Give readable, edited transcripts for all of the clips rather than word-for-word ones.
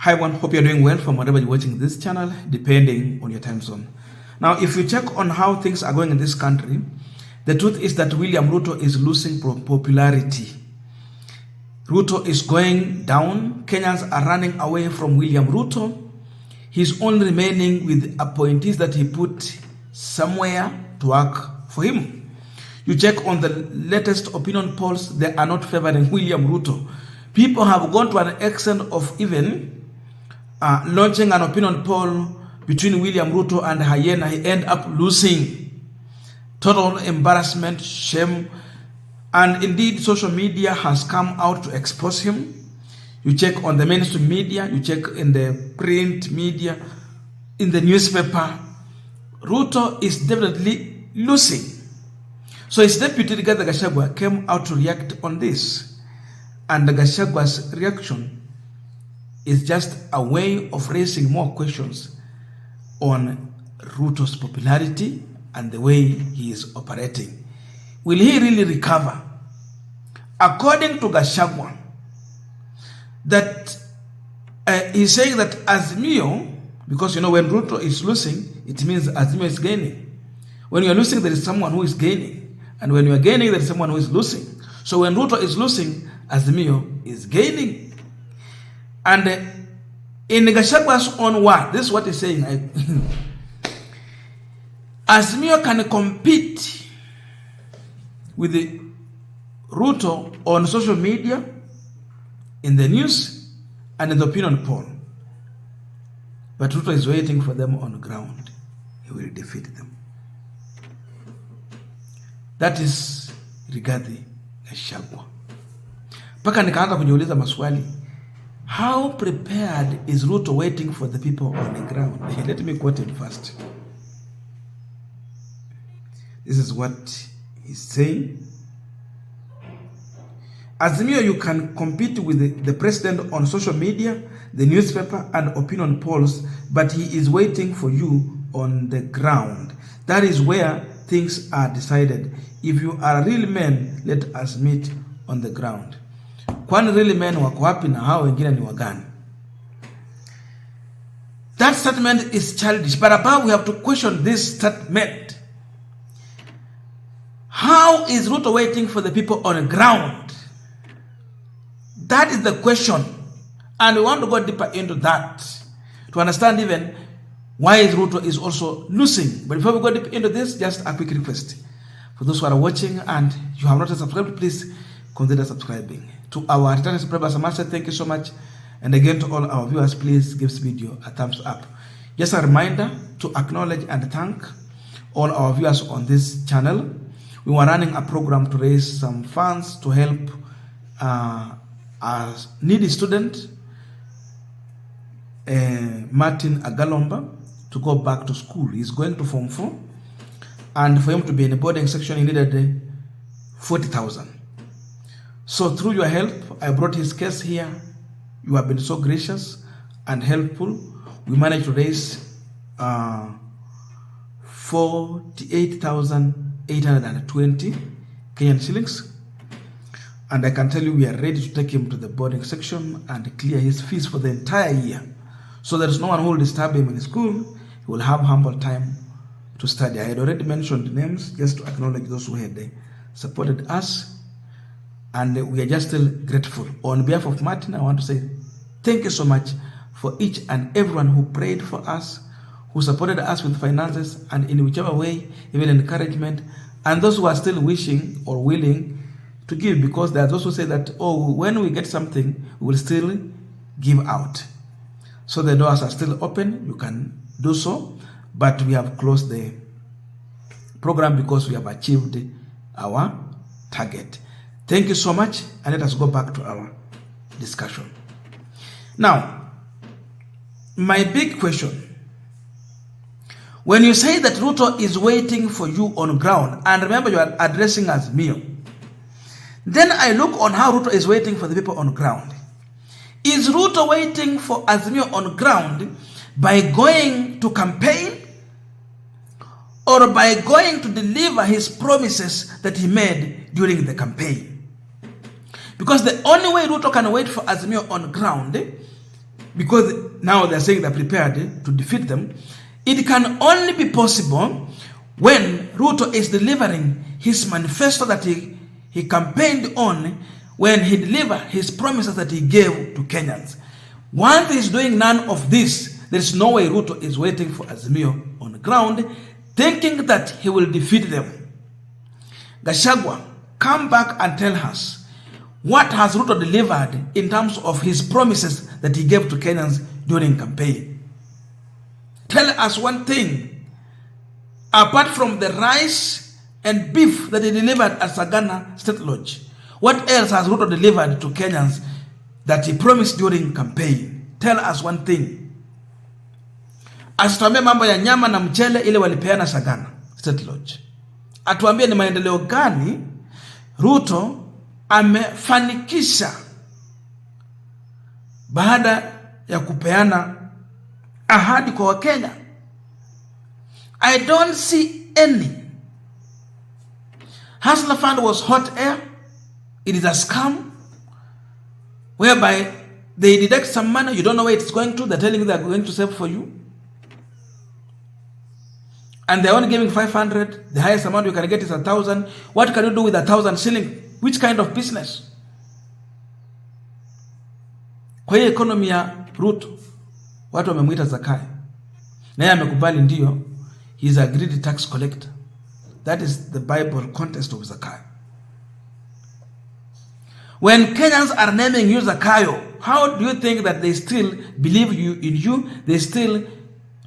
Hi everyone, hope you're doing well from wherever you're watching this channel, depending on your time zone. Now, if you check on how things are going in this country, the truth is that William Ruto is losing popularity. Ruto is going down. Kenyans are running away from William Ruto. He's only remaining with appointees that he put somewhere to work for him. You check on the latest opinion polls, they are not favoring William Ruto. People have gone to an extent of even launching an opinion poll between William Ruto and Hyena. He ended up losing. Total embarrassment, shame, and indeed social media has come out to expose him. You check on the mainstream media, you check in the print media, in the newspaper, Ruto is definitely losing. So his deputy Gachagwa came out to react on this, and the Gachagwa's reaction is just a way of raising more questions on Ruto's popularity and the way he is operating. Will he really recover? According to Gachagwa, that he's saying that Azimio, because you know when Ruto is losing, it means Azimio is gaining. When you are losing, there is someone who is gaining. And when you are gaining, there is someone who is losing. So when Ruto is losing, Azimio is gaining. And in Gachagwa's own word, this is what he's saying. Azimio can compete with the Ruto on social media, in the news, and in the opinion poll. But Ruto is waiting for them on the ground. He will defeat them. That is Rigathi Gachagua. Paka nikaanza kujiuliza maswali. How prepared is Ruto waiting for the people on the ground? Let me quote him first. This is what he's saying. Azimio, you can compete with the president on social media, the newspaper, and opinion polls, but he is waiting for you on the ground. That is where things are decided. If you are a real man, let us meet on the ground. Kwani really men wako wapi na hao wengine ni wagani? That statement is childish, but above we have to question this statement. How is Ruto waiting for the people on the ground? That is the question, and we want to go deeper into that to understand even why Ruto is also losing. But before we go deep into this, just a quick request. For those who are watching and you have not subscribed, please consider subscribing. To our returning subscribers, I must say thank you so much. And again, to all our viewers, please give this video a thumbs up. Just a reminder to acknowledge and thank all our viewers on this channel. We were running a program to raise some funds to help a needy student, Martin Agalomba, to go back to school. He's going to Form 4. And for him to be in a boarding section, he needed 40,000. So through your help, I brought his case here. You have been so gracious and helpful. We managed to raise 48,820 Kenyan shillings. And I can tell you we are ready to take him to the boarding section and clear his fees for the entire year. So there is no one who will disturb him in school. He will have humble time to study. I had already mentioned names just to acknowledge those who had supported us. And we are just still grateful. On behalf of Martin, I want to say thank you so much for each and everyone who prayed for us, who supported us with finances, and in whichever way, even encouragement, and those who are still wishing or willing to give, because there are those who say that, oh, when we get something, we will still give out. So the doors are still open. You can do so, but we have closed the program because we have achieved our target. Thank you so much, and let us go back to our discussion. Now, my big question, when you say that Ruto is waiting for you on ground, and remember you are addressing Azimio, then I look on how Ruto is waiting for the people on ground. Is Ruto waiting for Azimio on ground by going to campaign, or by going to deliver his promises that he made during the campaign? Because the only way Ruto can wait for Azimio on ground because now they're saying they're prepared to defeat them. It can only be possible when Ruto is delivering his manifesto that he campaigned on, when he delivered his promises that he gave to Kenyans. Once he's doing none of this, there's no way Ruto is waiting for Azimio on the ground, thinking that he will defeat them. Gachagwa, come back and tell us, what has Ruto delivered in terms of his promises that he gave to Kenyans during campaign? Tell us one thing, apart from the rice and beef that he delivered at Sagana State Lodge. What else has Ruto delivered to Kenyans that he promised during campaign? Tell us one thing. Asituambie mambo ya nyama na mchele ile walipeana Sagana State Lodge. Atuambie ni maendeleo gani Ruto amefanikisha baada ya kupeana ahadi kwa Wakenya. I don't see any. Hustler Fund was hot air. It is a scam whereby they deduct some money, you don't know where it's going to, they're telling you they're going to save for you. And they're only giving 500, the highest amount you can get is 1,000. What can you do with 1,000 shilling? Which kind of business? Kwa hiyo economy ya Ruto, watu wamemuita Zakai. Na yeye amekubali ndio, he is a greedy tax collector. That is the Bible context of Zakai. When Kenyans are naming you Zakayo, how do you think that they still believe in you? They still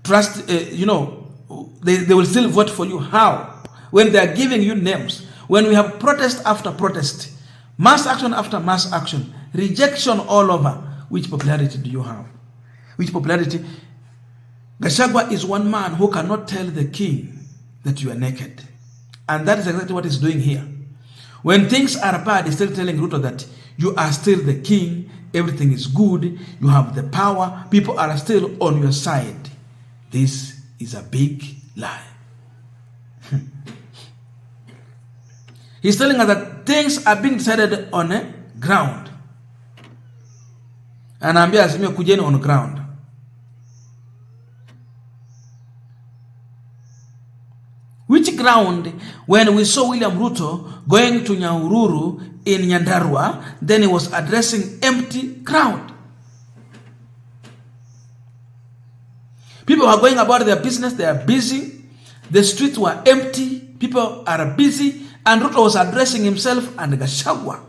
trust, they will still vote for you. How? When they are giving you names. When we have protest after protest, mass action after mass action, rejection all over, which popularity do you have? Which popularity? Gachagwa is one man who cannot tell the king that you are naked. And that is exactly what he's doing here. When things are bad, he's still telling Ruto that you are still the king, everything is good, you have the power, people are still on your side. This is a big lie. He's telling us that things are being decided on a ground. Anaambia Azimio kujeni on ground. Which ground? When we saw William Ruto going to Nyahururu in Nyandarua, then he was addressing empty crowd. People were going about their business, they are busy. The streets were empty, people are busy, and Ruto was addressing himself and Gachagwa.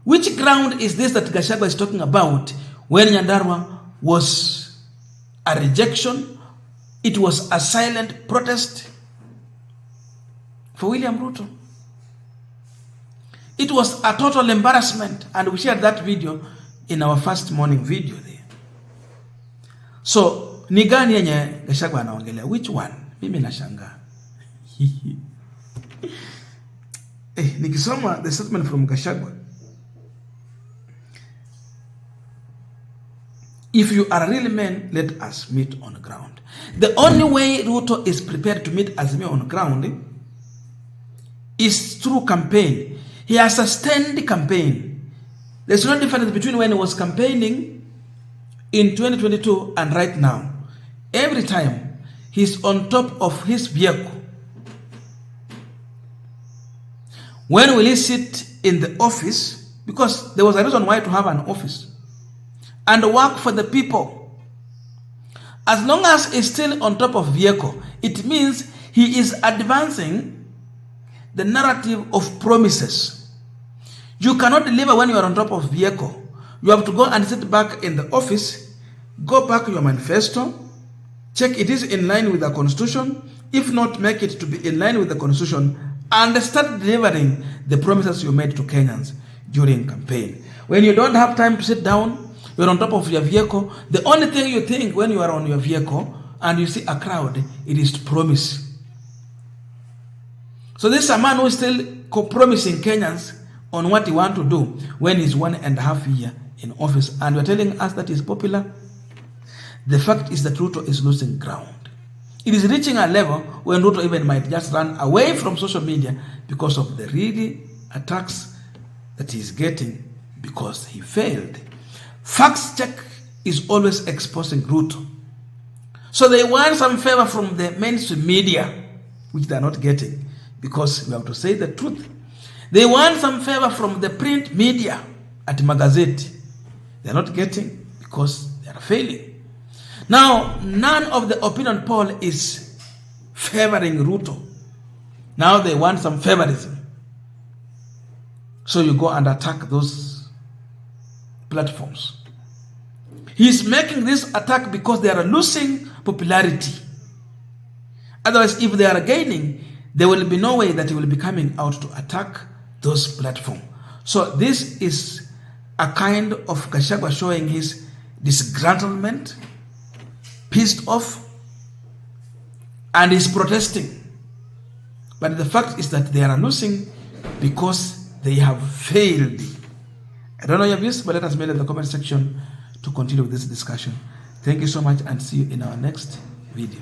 Which ground is this that Gachagwa is talking about when Nyandarua was a rejection? It was a silent protest for William Ruto. It was a total embarrassment, and we shared that video in our first morning video there. So, ni gani yenye Gachagwa anaongelea? Which one? Mimi nashangaa. Nikisoma the statement from Gachagwa, if you are a real man, let us meet on the ground. The only way Ruto is prepared to meet Azimio on the ground is through campaign. He has sustained the campaign. There's no difference between when he was campaigning in 2022 and right now. Every time he's on top of his vehicle. When will he sit in the office? Because there was a reason why to have an office and work for the people. As long as he's still on top of vehicle, it means he is advancing the narrative of promises. You cannot deliver when you are on top of vehicle. You have to go and sit back in the office, go back your manifesto, check it is in line with the constitution. If not, make it to be in line with the constitution and start delivering the promises you made to Kenyans during campaign. When you don't have time to sit down, you're on top of your vehicle. The only thing you think when you are on your vehicle and you see a crowd, it is to promise. So this is a man who is still promising Kenyans on what he wants to do when he's 1.5 years in office. And you're telling us that he's popular. The fact is that Ruto is losing ground. It is reaching a level when Ruto even might just run away from social media because of the really attacks that he's getting because he failed. Facts check is always exposing Ruto. So they want some favor from the mainstream media, which they are not getting, because we have to say the truth. They want some favor from the print media at Magazeti. They are not getting because they are failing. Now, none of the opinion poll is favoring Ruto. Now they want some favorism. So you go and attack those platforms. He's making this attack because they are losing popularity. Otherwise, if they are gaining, there will be no way that he will be coming out to attack those platforms. So this is a kind of Gachagwa showing his disgruntlement, pissed off, and is protesting. But the fact is that they are losing because they have failed. I don't know your views, but let us mail in the comment section to continue with this discussion. Thank you so much and see you in our next video.